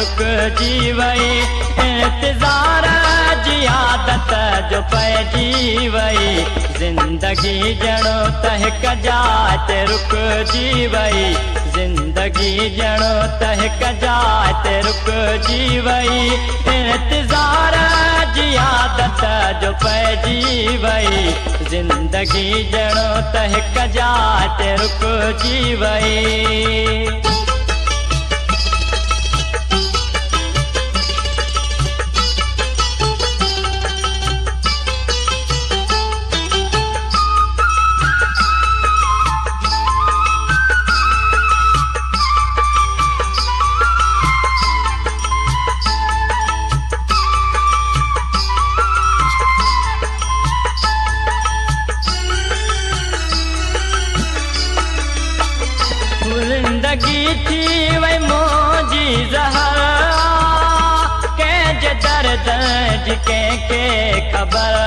रुकजी वई इंतज़ार जी आदत जो पइजी वई ज़िंदगी ॼणो त हिक जाइ ते रुकजी वई ज़िंदगी ॼणो त हिक जाइ ते रुकजी वई इंतज़ार जी आदत जो पइजी वई ज़िंदगी ॼणो त हिक जाइ ते रुकजी वई ज़िंदगी थी वई मुंहिंजी ज़हर कंहिंजे दर्द जी कंहिंखे ख़बर